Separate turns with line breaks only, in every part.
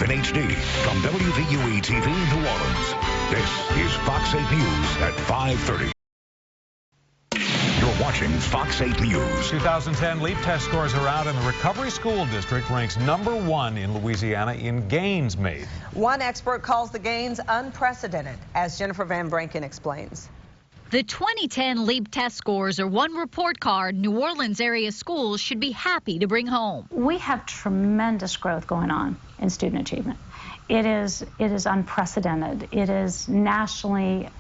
live in HD from WVUE TV New Orleans. This is Fox 8 News at 5:30. You're watching Fox 8 News.
2010 LEAP test scores are out, and the Recovery School District ranks #1 in Louisiana in gains made.
One expert calls the gains unprecedented, as Jennifer Van Branken explains.
The 2010 LEAP test scores are one report card New Orleans area schools should be happy to bring home.
We have tremendous growth going on in student achievement. It is unprecedented. It is nationally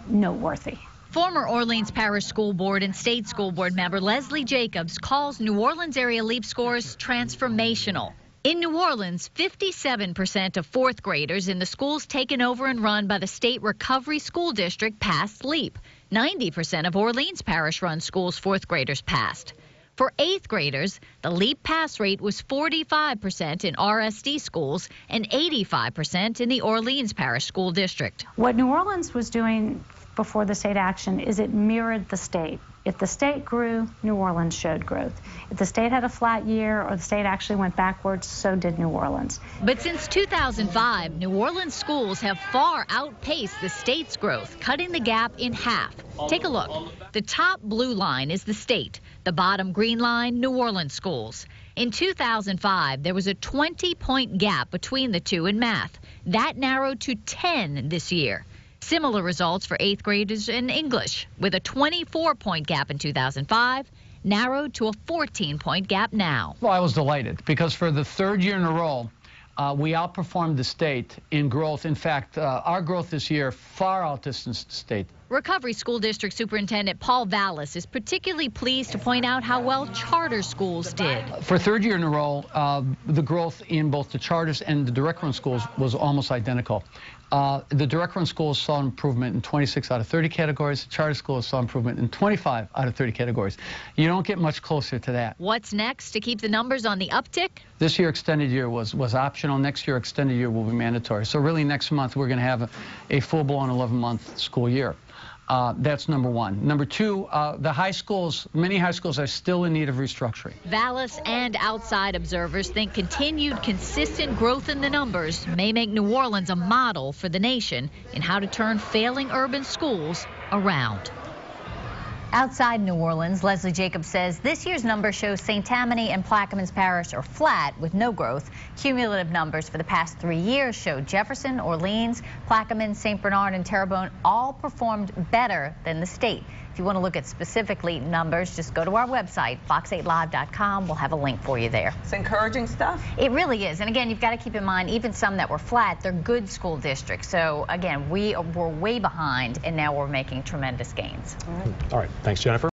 noteworthy.
Former Orleans Parish School Board and State School Board member Leslie Jacobs calls New Orleans area LEAP scores transformational. In New Orleans, 57% of fourth graders in the schools taken over and run by the State Recovery School District passed LEAP. 90% of Orleans Parish-run schools' fourth graders passed. For eighth graders, the LEAP pass rate was 45% in RSD schools and 85% in the Orleans Parish School District.
What New Orleans was doing before the state action is it mirrored the state. If the state grew, New Orleans showed growth. If the state had a flat year or the state actually went backwards, so did New Orleans.
But since 2005, New Orleans schools have far outpaced the state's growth, cutting the gap in half. Take a look. The top blue line is the state. The bottom green line, New Orleans schools. In 2005, there was a 20-point gap between the two in math. That narrowed to 10 this year. Similar results for eighth graders in English, with a 24-point gap in 2005, narrowed to a 14-point gap now.
Well, I was delighted because for the third year in a row, we outperformed the state in growth. In fact, our growth this year far outdistanced the state.
Recovery School District Superintendent Paul Vallas is particularly pleased to point out how well charter schools did.
For third year in a row, the growth in both the charters and the direct run schools was almost identical. The direct run schools saw improvement in 26 out of 30 categories. The charter schools saw improvement in 25 out of 30 categories. You don't get much closer to that.
What's next to keep the numbers on the uptick?
This year, extended year was optional. Next year, extended year will be mandatory. So really, next month, we're going to have a full-blown 11-month school year. That's number one. Number two, the high schools, many high schools are still in need of restructuring.
Vallas and outside observers think continued consistent growth in the numbers may make New Orleans a model for the nation in how to turn failing urban schools around. Outside New Orleans, Leslie Jacobs says this year's number shows St. Tammany and Plaquemines Parish are flat with no growth. Cumulative numbers for the past 3 years show Jefferson, Orleans, Plaquemines, St. Bernard, and Terrebonne all performed better than the state. If you want to look at specifically numbers, just go to our website, fox8live.com. We'll have a link for you there.
It's encouraging stuff.
It really is. And again, you've got to keep in mind, even some that were flat, they're good school districts. So again, we were way behind, and now we're making tremendous gains.
All right. Thanks, Jennifer.